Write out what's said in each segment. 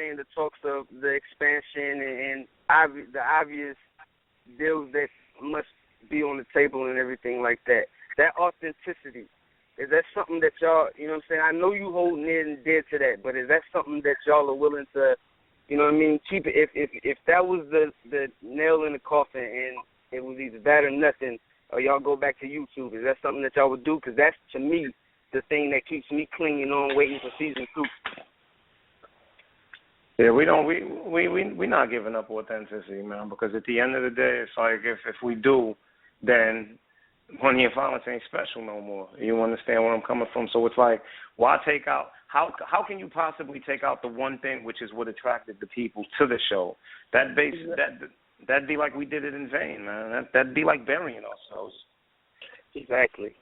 saying, the talks of the expansion and the obvious deals that must be on the table and everything like that. That authenticity, is that something that y'all, you know what I'm saying? I know you hold near and dear to that, but is that something that y'all are willing to, you know what I mean, keep it? If that was the nail in the coffin and it was either that or nothing, or y'all go back to YouTube, is that something that y'all would do? Because that's, to me, the thing that keeps me clinging on, waiting for season 2. Yeah, we're not giving up authenticity, man, because at the end of the day, it's like if we do, then Money and Violence ain't special no more. You understand where I'm coming from? So it's like, why take out, how can you possibly take out the one thing which is what attracted the people to the show? That'd be like we did it in vain, man. That'd be like burying ourselves. Exactly.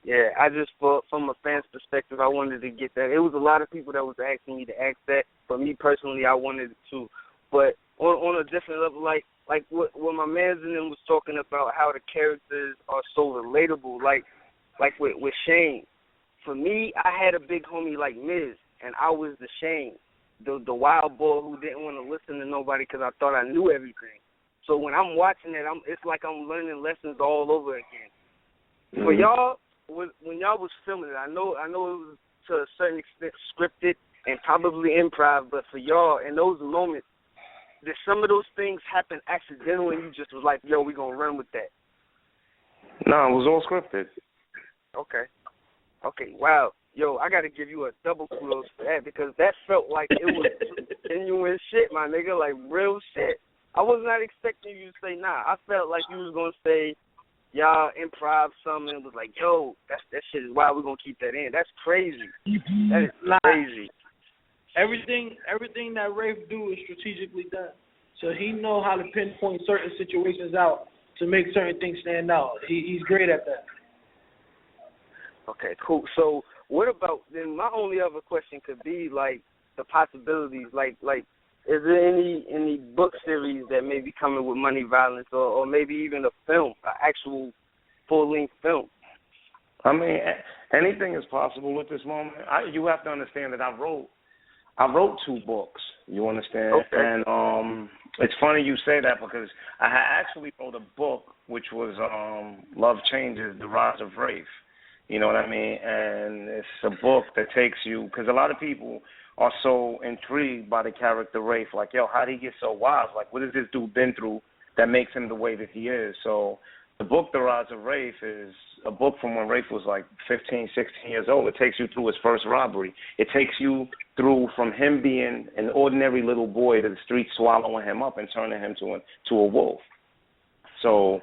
Yeah, I just, from a fan's perspective, I wanted to get that. It was a lot of people that was asking me to ask that, but me personally, I wanted it too. But on a different level, like what my mans and them was talking about, how the characters are so relatable, like with Shane. For me, I had a big homie like Miz, and I was the Shane, the wild boy who didn't want to listen to nobody because I thought I knew everything. So when I'm watching it, it's like I'm learning lessons all over again. Mm-hmm. For y'all, when y'all was filming it, I know it was to a certain extent scripted and probably improv, but for y'all, in those moments, did some of those things happen accidentally and you just was like, yo, we going to run with that? No, it was all scripted. Okay, wow. Yo, I got to give you a double kudos for that because that felt like it was genuine shit, my nigga, like real shit. I was not expecting you to say nah. I felt like you was going to say, y'all improv something and was like, yo, that shit is wild, we're going to keep that in. That's crazy. That is crazy. Everything that Rafe do is strategically done. So he know how to pinpoint certain situations out to make certain things stand out. He's great at that. Okay, cool. So what about, then my only other question could be, like, the possibilities, like is there any book series that may be coming with Money Violence or maybe even a film, an actual full-length film? I mean, anything is possible at this moment. You have to understand that I wrote 2 books, you understand? Okay. And it's funny you say that because I actually wrote a book which was Love Changes, The Rise of Rafe. You know what I mean? And it's a book that takes you, because a lot of people are so intrigued by the character Rafe, like, yo, how did he get so wise? Like, what has this dude been through that makes him the way that he is? So the book, The Rise of Rafe, is a book from when Rafe was like 15, 16 years old. It takes you through his first robbery. It takes you through from him being an ordinary little boy to the streets swallowing him up and turning him to a wolf. So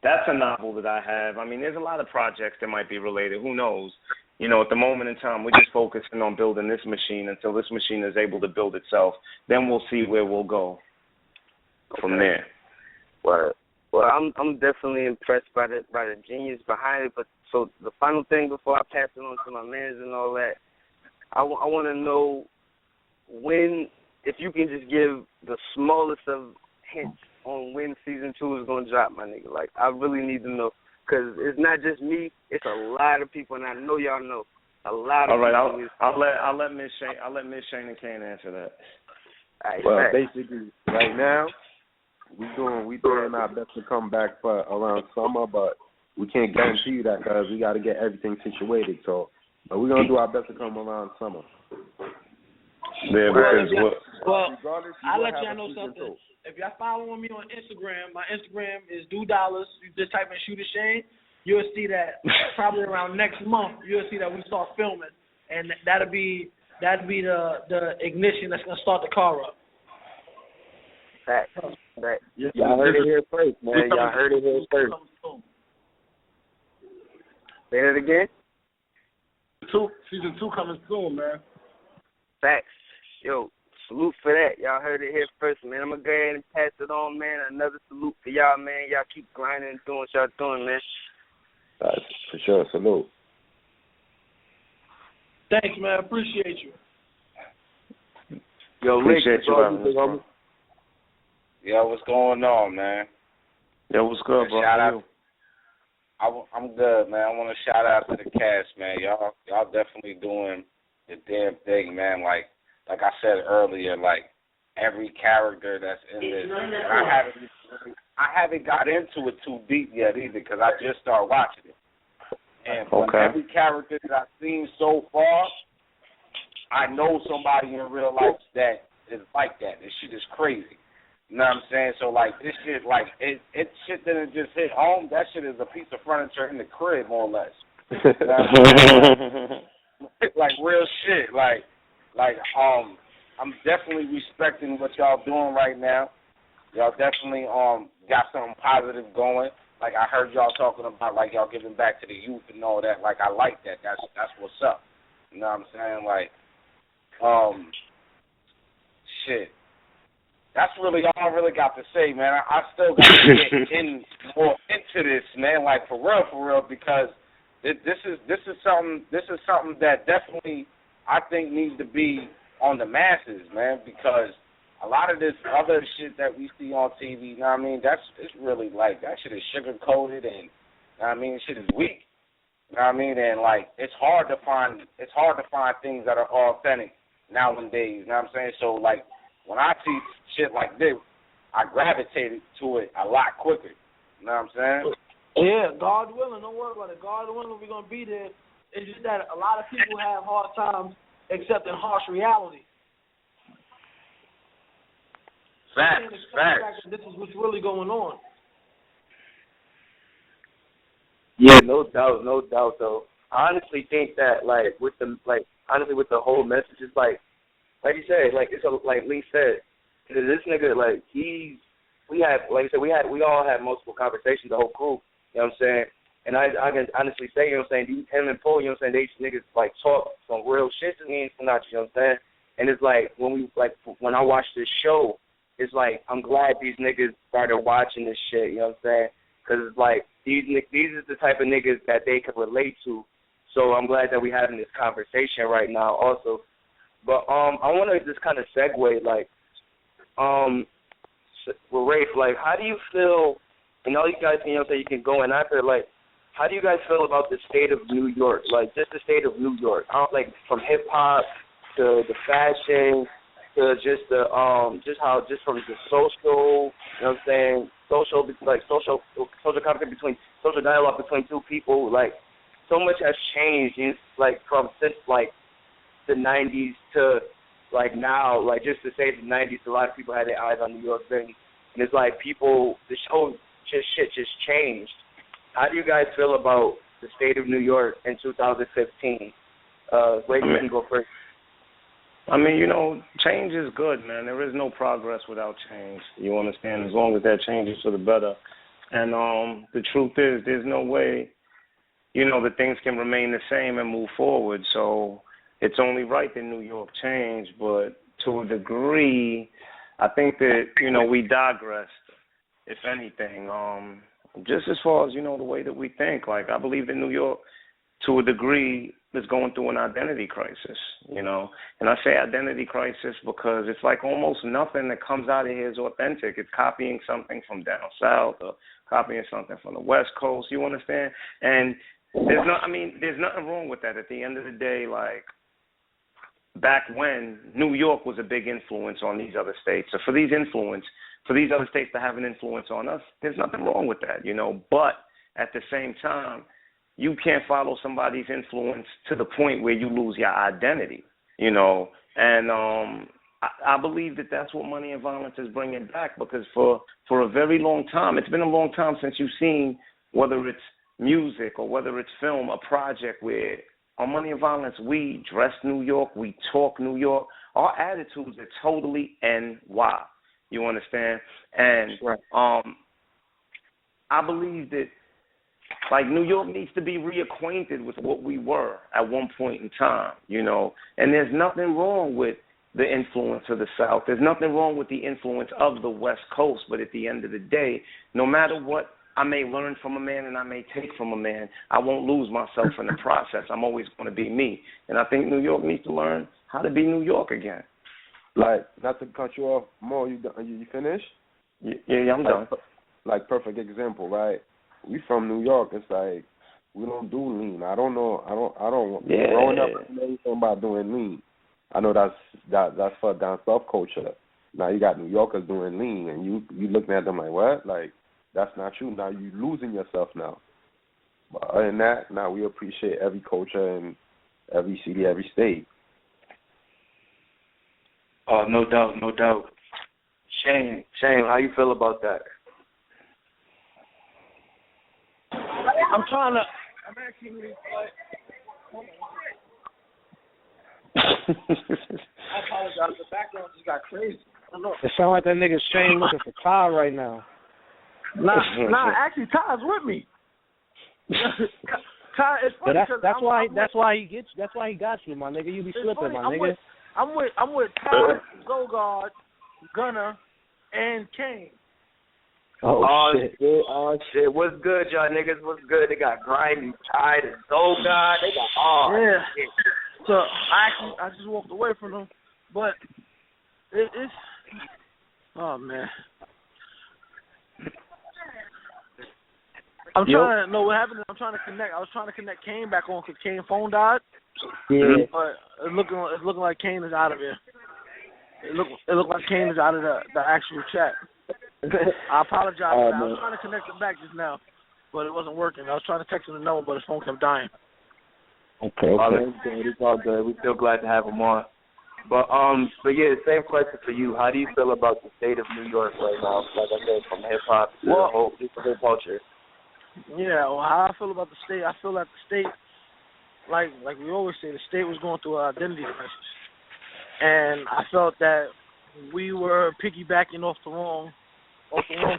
that's a novel that I have. I mean, there's a lot of projects that might be related. Who knows? You know, at the moment in time, we're just focusing on building this machine until this machine is able to build itself. Then we'll see where we'll go from there. Well, I'm definitely impressed by the genius behind it. But so the final thing before I pass it on to my mans and all that, I want to know when, if you can just give the smallest of hints on when season 2 is going to drop, my nigga. Like, I really need to know. Because it's not just me, it's a lot of people, and I know y'all know. A lot of people. All right, I'll let Miss Shane and Kane answer that. Right, well, basically, right now, we doing our best to come back for around summer, but we can't guarantee you that because we got to get everything situated. So, but we're gonna do our best to come around summer. Yeah, well, I'll let y'all know something. If y'all following me on Instagram, my Instagram is $2. You just type in Shooter Shane. You'll see that probably around next month. You'll see that we start filming, and that'll be the ignition that's gonna start the car up. Fact. Y'all heard it here first, man. Y'all heard it here first. Say it again. Season 2 coming soon, man. Facts. Yo, salute for that. Y'all heard it here first, man. I'm going to go ahead and pass it on, man. Another salute for y'all, man. Y'all keep grinding and doing what y'all doing, man. For sure. Salute. Thanks, man. Appreciate you. Yo, appreciate you. Yo, what's going on, man? Yo, what's good, bro? Shout out. I'm good, man. I want to shout out to the cast, man. Y'all definitely doing the damn thing, man. Like, like I said earlier, like every character that's in this, and I haven't got into it too deep yet either because I just started watching it. And but every character that I've seen so far, I know somebody in real life that is like that. This shit is crazy. You know what I'm saying? So, like, this shit, like, it shit didn't just hit home. That shit is a piece of furniture in the crib, more or less. You know like, real shit. Like, I'm definitely respecting what y'all doing right now. Y'all definitely got something positive going. Like, I heard y'all talking about, like, y'all giving back to the youth and all that. Like, I like that. That's what's up. You know what I'm saying? Like, shit. That's really all I really got to say, man. I still got to get more into this, man. Like, for real, because this is something that definitely I think needs to be on the masses, man. Because a lot of this other shit that we see on TV, you know what I mean? It's really like that shit is sugar coated and you know what I mean, shit is weak. You know what I mean? And like it's hard to find things that are authentic nowadays, you know what I'm saying? So like when I see shit like this, I gravitated to it a lot quicker. You know what I'm saying? Yeah, God willing, don't worry about it. God willing, we're gonna be there. It's just that a lot of people have hard times accepting harsh reality. Facts. This is what's really going on. Yeah, no doubt though. I honestly think that with the whole message, it's like you said, like Lee said, this nigga, like we all had multiple conversations, the whole crew, you know what I'm saying? And I can honestly say, you know what I'm saying, him and Paul, you know what I'm saying, these niggas like talk some real shit to me and Sinatra, you know what I'm saying? And it's like when I watch this show, it's like I'm glad these niggas started watching this shit, you know what I'm saying? Because it's like these are the type of niggas that they could relate to. So I'm glad that we're having this conversation right now also. But I want to just kind of segue, with Rafe, like, how do you feel, and all you guys, you know, so you can go in after, like, how do you guys feel about the state of New York? Like, just the state of New York. Like, from hip-hop to the fashion to just from the social, you know what I'm saying, social contact social dialogue between two people. Like, so much has changed, like, since the 90s to, like, now. Like, just to say the 90s, a lot of people had their eyes on New York City. And it's like the show shit just changed. How do you guys feel about the state of New York in 2015? Wait, you can go first. I mean, you know, change is good, man. There is no progress without change. You understand? As long as that changes for the better. And the truth is, there's no way, you know, that things can remain the same and move forward. So it's only right that New York changed, but to a degree, I think that, you know, we digressed, if anything. Just as far as, you know, the way that we think. Like, I believe that New York, to a degree, is going through an identity crisis, you know. And I say identity crisis because it's like almost nothing that comes out of here is authentic. It's copying something from down south or copying something from the West Coast, you understand? And there's nothing wrong with that. At the end of the day, like, back when New York was a big influence on these other states. So for these other states to have an influence on us, there's nothing wrong with that, you know. But at the same time, you can't follow somebody's influence to the point where you lose your identity, you know. And I believe that that's what Money and Violence is bringing back, because for a very long time, it's been a long time since you've seen, whether it's music or whether it's film, a project where on Money and Violence we dress New York, we talk New York. Our attitudes are totally NY. You understand? And right. I believe that, like, New York needs to be reacquainted with what we were at one point in time, you know. And there's nothing wrong with the influence of the South. There's nothing wrong with the influence of the West Coast. But at the end of the day, no matter what I may learn from a man and I may take from a man, I won't lose myself in the process. I'm always going to be me. And I think New York needs to learn how to be New York again. Like, not to cut you off more, you finished? Yeah, I'm done. Like, perfect example, right? We from New York. It's like we don't do lean. I don't know. I don't. Yeah. Growing up, I didn't know anything about doing lean. I know that's for down south culture. Now you got New Yorkers doing lean, and you looking at them like, what? Like, that's not you. Now you losing yourself now. But other than that, now we appreciate every culture and every city, every state. Oh, no doubt, no doubt. Shane, how you feel about that? I'm actually really I apologize. The background just got crazy. I don't know. It sounds like that nigga Shane looking for Ty right now. Nah, actually Ty's with me. Ty, it's funny But that's why he got you, my nigga. You be slipping, my nigga. I'm with Ty, Zogard, Gunner, and Kane. Oh shit. What's good, y'all niggas? What's good? They got Grimy, Tide, and Zogard. They got Yeah. So I just walked away from them, but it's oh man. I'm trying to know what happened. I'm trying to connect. I was trying to connect Kane back on because Kane's phone died. Yeah. But it's looking like Kane is out of here. It looked like Kane is out of the actual chat. I apologize for that. I was trying to connect him back just now, but it wasn't working. I was trying to text him the number, but his phone kept dying. Okay. It's all good. We're still glad to have him on. But yeah, same question for you. How do you feel about the state of New York right now? Like I said, from hip hop to the whole culture. Yeah, well, how I feel about the state, I feel that the state, like we always say, the state was going through an identity crisis, and I felt that we were piggybacking off the wrong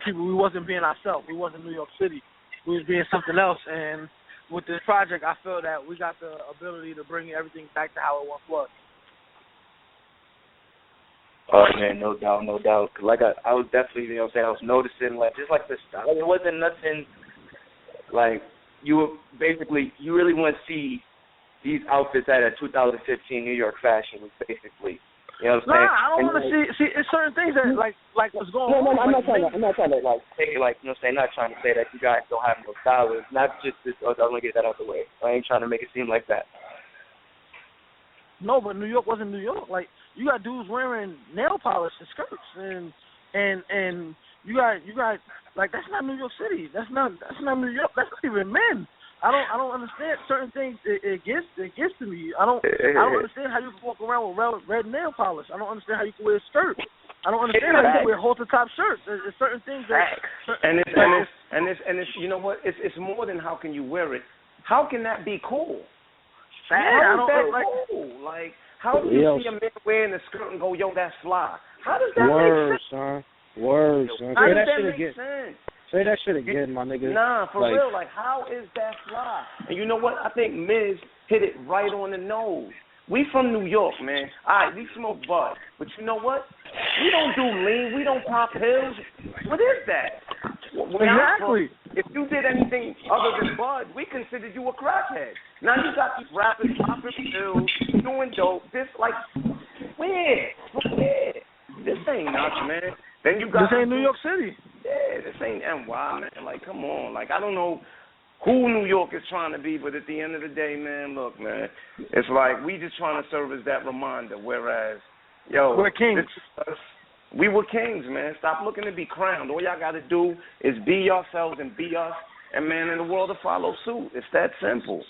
people. We wasn't being ourselves. We wasn't New York City. We was being something else. And with this project, I feel that we got the ability to bring everything back to how it once was. Oh man, no doubt. Like I was definitely, I was noticing just like the style. It wasn't nothing. Like, you really want to see these outfits at a 2015 New York Fashion Week, basically. You know what I'm saying? Nah, I don't want to see. It's certain things that like what's going on. No, I'm not trying to say like, you know what I'm saying, not trying to say that you guys don't have no style. It's not just this. I want to get that out the way. I ain't trying to make it seem like that. No, but New York wasn't New York. Like, you got dudes wearing nail polish and skirts, and you got like, that's not New York City. That's not New York. That's not even men. I don't understand certain things. It gets to me. I don't understand how you can walk around with red nail polish. I don't understand how you can wear a skirt. I don't understand how you can wear halter top shirts. There's certain things that. And it's you know what? It's more than how can you wear it. How can that be cool? How is that cool? Like, how do you see a man wearing a skirt and go, yo, that's fly? How does that make sense? Son. Words, son. How does that make sense? Say that shit again, my nigga. Nah, for real. Like, how is that fly? And you know what? I think Miz hit it right on the nose. We from New York, man. All right, we smoke bud. But you know what? We don't do lean. We don't pop pills. What is that? Exactly. If you did anything other than bud, we considered you a crackhead. Now you got these rappers popping pills, doing dope. This, like, where? This ain't nuts, man. Then you got this ain't New York City. Yeah, this ain't NY, man. Like, come on. Like, I don't know who New York is trying to be, but at the end of the day, man, look, man, it's like we just trying to serve as that reminder, whereas, yo, we're kings. We were kings, man. Stop looking to be crowned. All y'all got to do is be yourselves and be us, and, man, in the world to follow suit. It's that simple.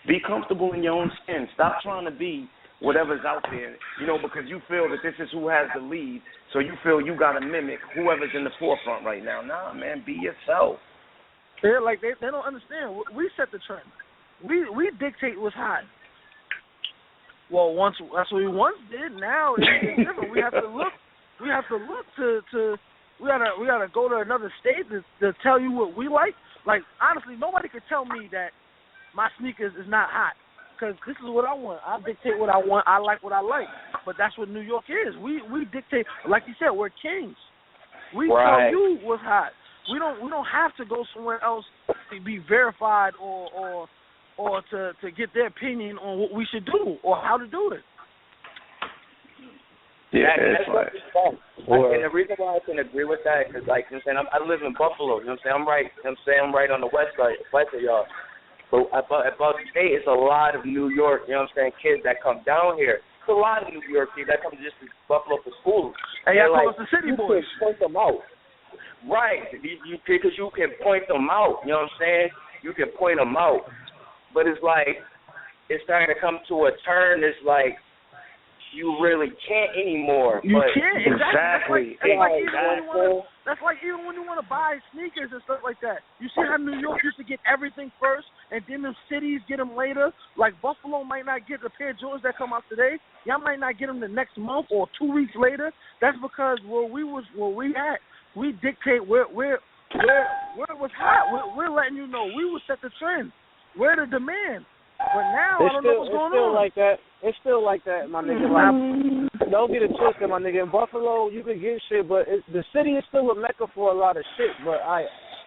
Be comfortable in your own skin. Stop trying to be whatever's out there, because you feel that this is who has the lead, so you feel you got to mimic whoever's in the forefront right now. Nah, man, be yourself. Yeah, like they don't understand. We set the trend. We dictate what's hot. Well, that's what we once did. Now it's different. We have to look. We gotta go to another state to tell you what we like. Like, honestly, nobody could tell me that my sneakers is not hot. Because this is what I want. I dictate what I want. I like what I like. But that's what New York is. We dictate. Like you said, we're kings. We tell you what's hot. We don't have to go somewhere else to be verified or to get their opinion on what we should do or how to do it. Yeah, that's like, and the reason why I can agree with that is because, like, you know what I'm saying, I live in Buffalo. You know what I'm saying? I'm right on the west side of y'all. But about the state, it's a lot of New York, you know what I'm saying, kids that come down here. a lot of New York kids that come just to Buffalo for school. Hey, y'all call like, us the city you boys. can point them out. Right, because you can point them out. You know what I'm saying? You can point them out. But it's like, it's starting to come to a turn. It's like, you really can't anymore. You but can't, exactly. That's like even when you want to buy sneakers and stuff like that. You see how New York used to get everything first, and then the cities get them later. Like Buffalo might not get the pair of Jordans that come out today. Y'all might not get them the next month or 2 weeks later. That's because where we at, we dictate where it was hot. We're letting you know we will set the trend. We're the demand. But now I don't know what's going on. It's still like that, my nigga. Like, don't get it twisted, my nigga. In Buffalo, you can get shit, but the city is still a mecca for a lot of shit. But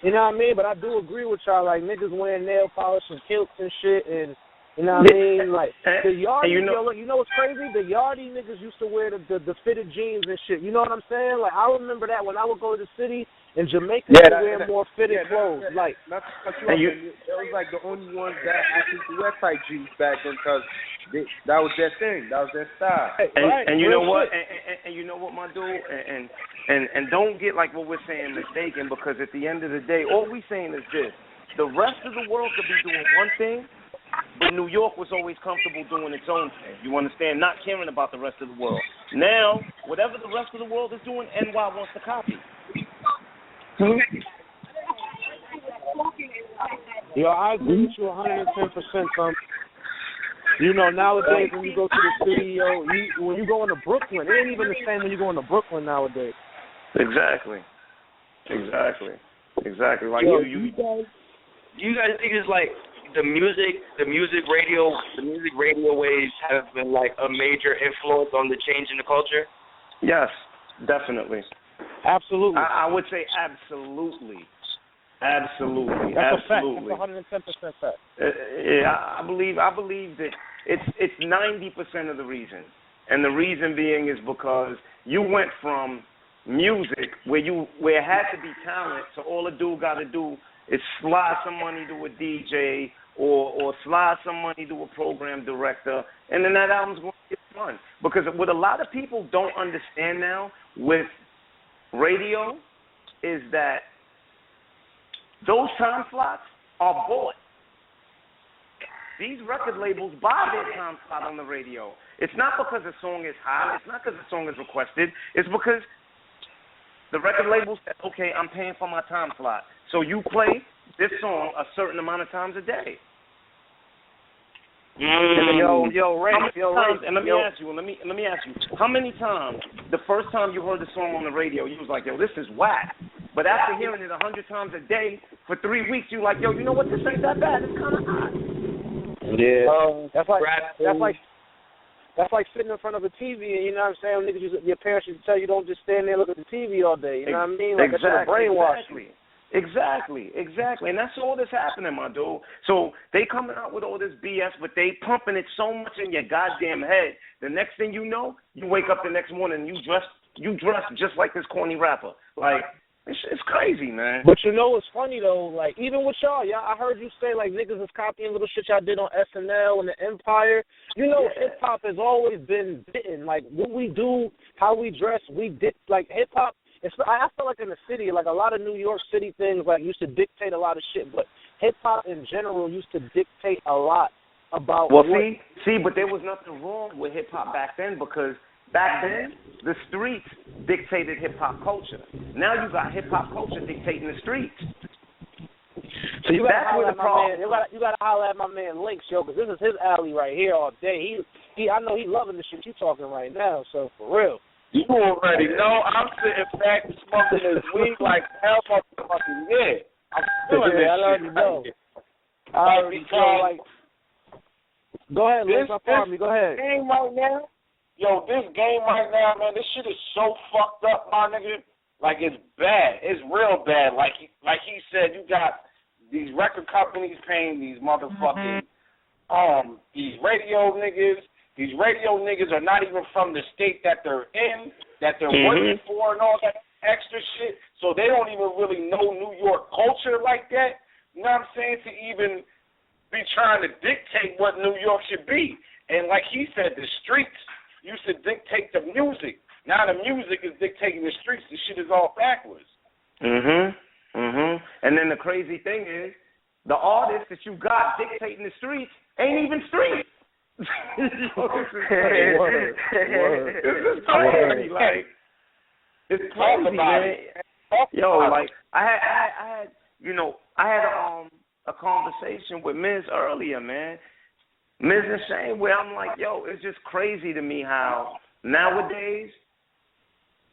you know what I mean? But I do agree with y'all. Like, niggas wearing nail polish and kilts and shit, and you know what I mean? Like, the Yardie, you know what's crazy? The Yardie niggas used to wear the fitted jeans and shit. You know what I'm saying? Like, I remember that when I would go to the city. In Jamaica, they wear more fitted clothes. It was like the only ones that actually wear tight jeans back then because that was their thing. That was their style. And you know what? And you know what, my dude? And don't get like what we're saying mistaken, because at the end of the day, all we saying is this: the rest of the world could be doing one thing, but New York was always comfortable doing its own thing. You understand? Not caring about the rest of the world. Now, whatever the rest of the world is doing, NY wants to copy. Yo, I agree with you 110%, son. You know, nowadays when you go to the city, yo, when you go into Brooklyn, it ain't even the same when you go into Brooklyn nowadays. Exactly. Like yo, you guys think it's like the music radio waves have been like a major influence on the change in the culture? Yes, definitely. Absolutely. I would say absolutely. That's a fact. That's 110% fact. Yeah, I believe that it's 90% of the reason, and the reason being is because you went from music where it had to be talent, so all a dude got to do is slide some money to a DJ or slide some money to a program director, and then that album's going to get done. Because what a lot of people don't understand now with radio is that those time slots are bought. These record labels buy their time slot on the radio. It's not because the song is hot. It's not because the song is requested. It's because the record label said, okay, I'm paying for my time slot. So you play this song a certain amount of times a day. And let me ask you, how many times the first time you heard the song on the radio, you was like, yo, this is whack. But after hearing it 100 times a day for 3 weeks, you like, yo, you know what, this ain't that bad. It's kind of hot. Yeah. That's like sitting in front of a TV, and you know what I'm saying? Niggas, your parents should tell you don't just stand there and look at the TV all day. You know what I mean? Like, that's brainwashing. Exactly. And that's all that's happening, my dude. So they coming out with all this BS, but they pumping it so much in your goddamn head. The next thing you know, you wake up the next morning and you dress just like this corny rapper. Like, it's crazy, man. But you know what's funny, though? Like, even with y'all, I heard you say, like, niggas is copying little shit y'all did on SNL and the Empire. You know, hip-hop has always been bitten. Like, what we do, how we dress, like, hip-hop. I feel like in the city, like a lot of New York City things, like used to dictate a lot of shit, but hip hop in general used to dictate a lot about. Well, see, but there was nothing wrong with hip hop back then, because back then the streets dictated hip hop culture. Now you got hip hop culture dictating the streets. So you gotta holler at my man. You gotta holler at my man Links, yo, because this is his alley right here all day. I know he loving the shit you talking right now. So for real. You already know I'm sitting back smoking this weed like hell fucking yeah. I'm feeling this I already shit. know. I already feel like. Go ahead, Links. Pardon me. Go ahead. This game right now, man, this shit is so fucked up, my nigga. Like, it's bad. It's real bad. Like he said, you got these record companies paying these motherfucking these radio niggas. These radio niggas are not even from the state that they're in, that they're working for, and all that extra shit. So they don't even really know New York culture like that. You know what I'm saying? To even be trying to dictate what New York should be. And like he said, the streets used to dictate the music. Now the music is dictating the streets. The shit is all backwards. And then the crazy thing is, the artists that you got dictating the streets ain't even streets. This is crazy. It's crazy, man. Yo, like I had a conversation with Ms. earlier, man. Ms. and Shane, where I'm like, yo, it's just crazy to me how nowadays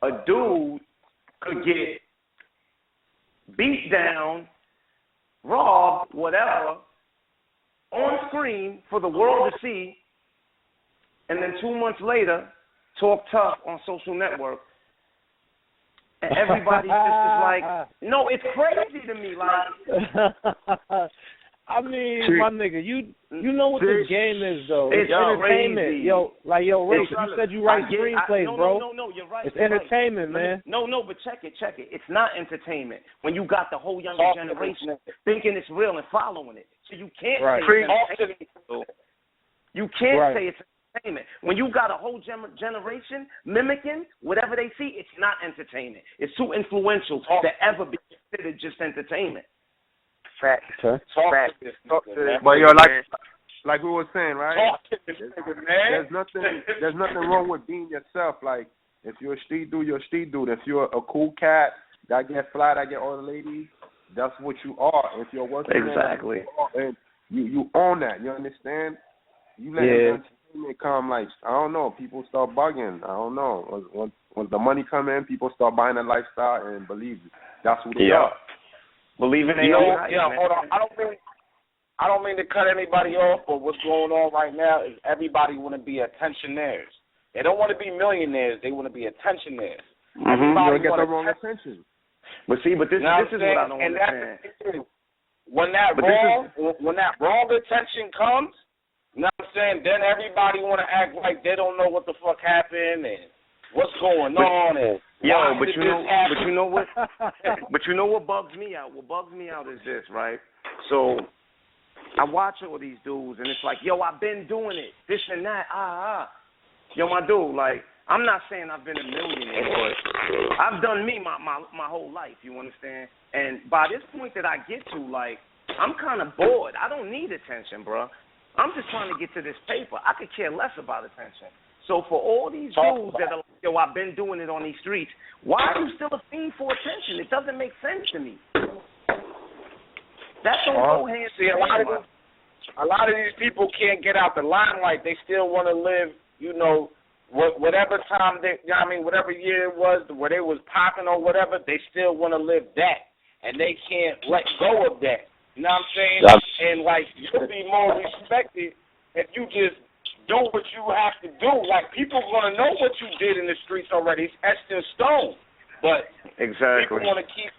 a dude could get beat down, robbed, whatever, on screen for the world to see, and then 2 months later, talk tough on social network. And everybody just is like, no, it's crazy to me. Like, I mean, my nigga, you know what this game is, though. It's entertainment. Crazy. Yo, Ray, you said you write screenplays, bro. No, you're right. It's entertainment, man. No, but check it. It's not entertainment. When you got the whole younger generation thinking it's real and following it. So you can't say it's entertainment. You can't say it's entertainment. When you got a whole generation mimicking whatever they see, it's not entertainment. It's too influential to ever be considered just entertainment. Facts. Okay. Talk to this. But yo, like we were saying, right? There's nothing wrong with being yourself. Like, if you're a street dude, you're a street dude. If you're a cool cat that get fly, that get all the ladies, that's what you are. If you're working, exactly, and you own that. You understand? You let entertainment come. Like, I don't know, people start bugging. I don't know. When the money come in, people start buying a lifestyle and believe it. That's who they are. Believe in it. Hold on. I don't mean to cut anybody off, but what's going on right now is everybody want to be attentionaires. They don't want to be millionaires. They want to be attentionaires. Everybody get the wrong attention. But see, this is what I don't understand. When that wrong attention comes, you know what I'm saying? Then everybody want to act like they don't know what the fuck happened and what's going on and. But you know what bugs me out? What bugs me out is this, right? So I watch all these dudes, and it's like, yo, I've been doing it, this and that, Yo, my dude, like, I'm not saying I've been a millionaire, but I've done me my whole life, you understand? And by this point that I get to, like, I'm kind of bored. I don't need attention, bro. I'm just trying to get to this paper. I could care less about attention. So for all these dudes that are like, yo, I've been doing it on these streets, why are you still a fiend for attention? It doesn't make sense to me. That don't go hand in hand. A lot of these people can't get out the limelight. They still want to live, you know, whatever time whatever year it was where they was popping or whatever, they still want to live that. And they can't let go of that. You know what I'm saying? And, like, you'll be more respected if you just do what you have to do. Like, people going to know what you did in the streets already. It's etched in stone. But people want to keep.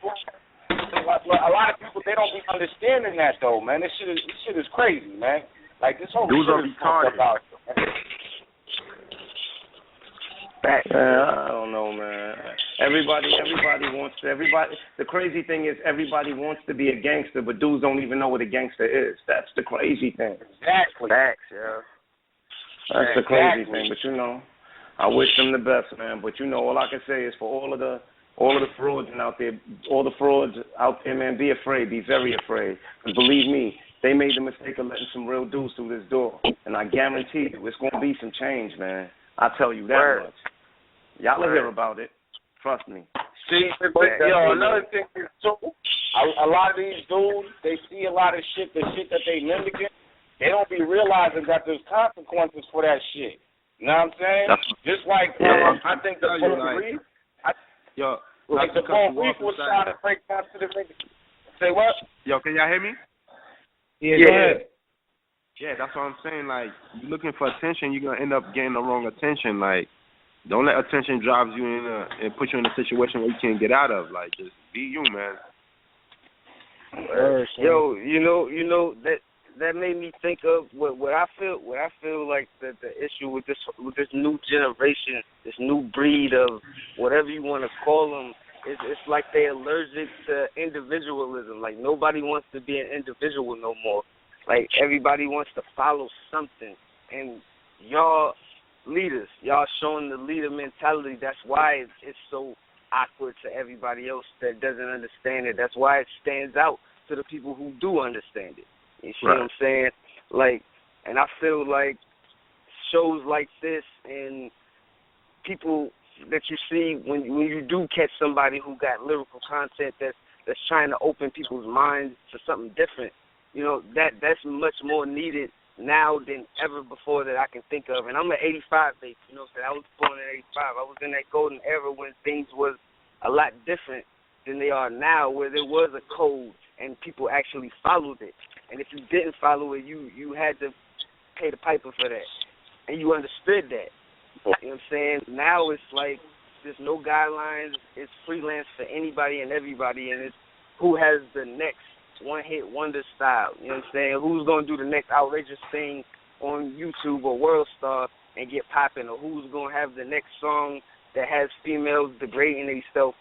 A lot of people, they don't be understanding that though, man. This shit is crazy, man. Like, this whole shit is fucked about. I don't know, man. Everybody wants to. The crazy thing is, everybody wants to be a gangster, but dudes don't even know what a gangster is. That's the crazy thing. Exactly. Facts, yeah. That's the crazy thing, but you know, I wish them the best, man. But you know, all I can say is for all of the frauds out there, man, be afraid, be very afraid. Because believe me, they made the mistake of letting some real dudes through this door, and I guarantee you, it's gonna be some change, man. I tell you that much. Y'all will hear about it. Trust me. See, another thing is too, a lot of these dudes, they see a lot of shit, the shit that they mimicking. They don't be realizing that there's consequences for that shit. You know what I'm saying? Just like I think the police, the police was trying to break down to the nigga. Say what? Yo, can y'all hear me? Yeah. Yeah, that's what I'm saying. Like, you're looking for attention, you're gonna end up getting the wrong attention. Like, don't let attention drive you in and put you in a situation where you can't get out of. Like, just be you, man. Yo, you know that made me think of what I feel like the issue with this new generation, this new breed of whatever you want to call them. It's like they're allergic to individualism. Like, nobody wants to be an individual no more. Like, everybody wants to follow something. And y'all, leaders. Y'all showing the leader mentality. That's why it's so awkward to everybody else that doesn't understand it. That's why it stands out to the people who do understand it. You see what I'm saying? Like, and I feel like shows like this and people that you see when you do catch somebody who got lyrical content that's trying to open people's minds to something different, you know, that's much more needed now than ever before that I can think of. And I'm an 85 baby, you know what I'm saying? I was born in 85. I was in that golden era when things was a lot different than they are now, where there was a code and people actually followed it. And if you didn't follow it, you had to pay the piper for that. And you understood that. You know what I'm saying? Now it's like there's no guidelines. It's freelance for anybody and everybody, and it's who has the next one-hit wonder style. You know what I'm saying? Who's going to do the next outrageous thing on YouTube or World Star and get popping, or who's going to have the next song that has females degrading themselves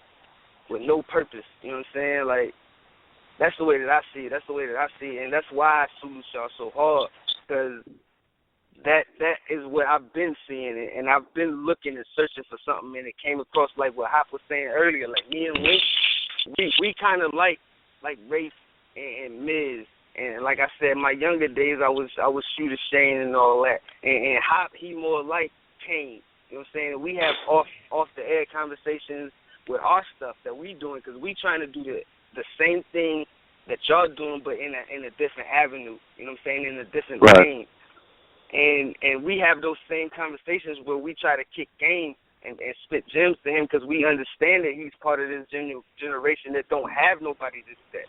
with no purpose. You know what I'm saying? Like, that's the way that I see it. That's the way that I see it, and that's why I salute y'all so hard, because that is what I've been seeing, and I've been looking and searching for something, and it came across like what Hop was saying earlier. Like, me and Link, we kind of like Rafe and Miz, and like I said, in my younger days, I was Shooter Shane and all that, and Hop, he more like Kane. You know what I'm saying? We have off the air conversations with our stuff that we doing, because we trying to do the same thing that y'all doing, but in a different avenue. You know what I'm saying? In a different lane. And we have those same conversations where we try to kick game and spit gems to him, because we understand that he's part of this generation that don't have nobody to do that.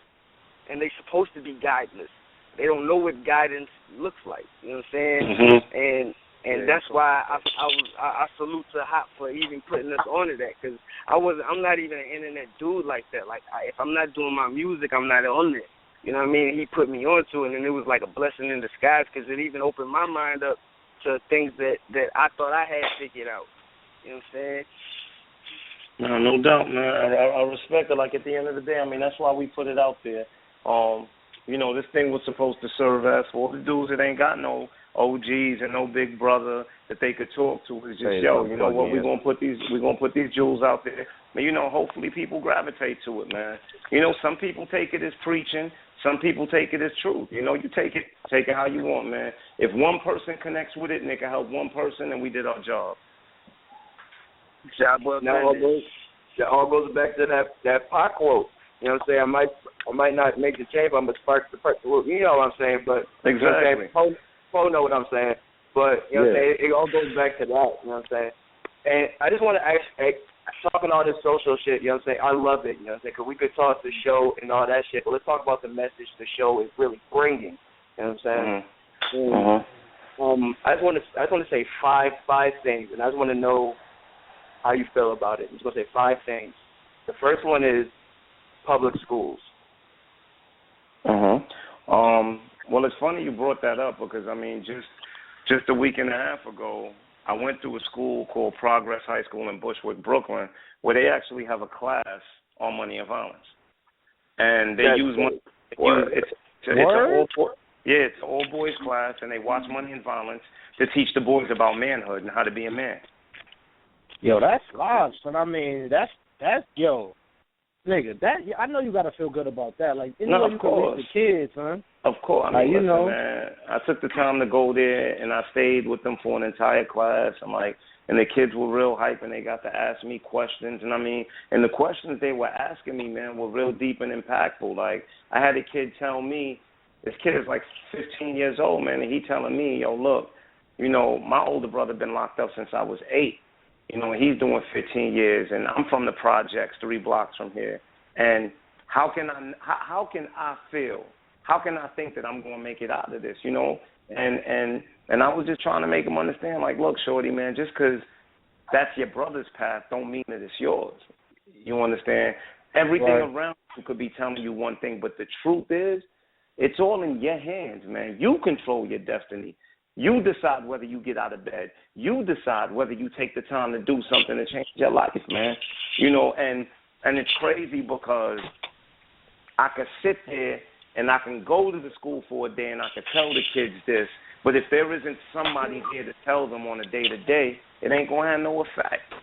And they supposed to be guideless. They don't know what guidance looks like. You know what I'm saying? Mm-hmm. And that's why I salute to Hop for even putting us onto that, because I'm not even an internet dude like that. Like, if I'm not doing my music, I'm not on it. You know what I mean? He put me onto it, and it was like a blessing in disguise, because it even opened my mind up to things that I thought I had figured out. You know what I'm saying? No doubt, man. I respect it. Like, at the end of the day, I mean, that's why we put it out there. You know, this thing was supposed to serve as for all the dudes that ain't got no OGs and no big brother that they could talk to. It's just, you know what, we're gonna put these jewels out there. But, you know, hopefully people gravitate to it, man. You know, some people take it as preaching, some people take it as truth. You know, you take it how you want, man. If one person connects with it and it can help one person, then we did our job. Now it all goes back to that Pac quote. You know what I'm saying? I might not make the chamber, I'm gonna spark the you know what I'm saying, but exactly. You know Poe know what I'm saying. But you know what I'm saying, it all goes back to that, you know what I'm saying? And I just wanna ask, talking all this social shit, you know what I'm saying, I love it, you know what I'm saying, because we could talk the show and all that shit, but let's talk about the message the show is really bringing. You know what I'm saying? Mm-hmm. I just want to say five things, and I just want to know how you feel about it. I'm just going to say 5 things. The first one is public schools. Well, it's funny you brought that up, because, I mean, just a week and a half ago, I went to a school called Progress High School in Bushwick, Brooklyn, where they actually have a class on money and violence. And they use money. It's an all-boys class, and they watch Money and Violence to teach the boys about manhood and how to be a man. Yo, that's large, son. I mean, that's yo, nigga. That I know you gotta feel good about that. Like, anyway, you can reach the kids, son. Of course, I mean, listen, man. I took the time to go there, and I stayed with them for an entire class. And the kids were real hype, and they got to ask me questions. And I mean, and the questions they were asking me, man, were real deep and impactful. Like, I had a kid tell me, this kid is like 15 years old, man, and he telling me, yo, look, you know, my older brother been locked up since I was 8. You know, he's doing 15 years, and I'm from the projects 3 blocks from here. And how can I feel? How can I think that I'm going to make it out of this, you know? And I was just trying to make him understand, like, look, shorty, man, just because that's your brother's path don't mean that it's yours. You understand? Everything around you could be telling you one thing, but the truth is, it's all in your hands, man. You control your destiny. You decide whether you get out of bed. You decide whether you take the time to do something to change your life, man. You know, and it's crazy because I could sit there and I can go to the school for a day and I can tell the kids this, But if there isn't somebody here to tell them on a day-to-day, it ain't going to have no effect.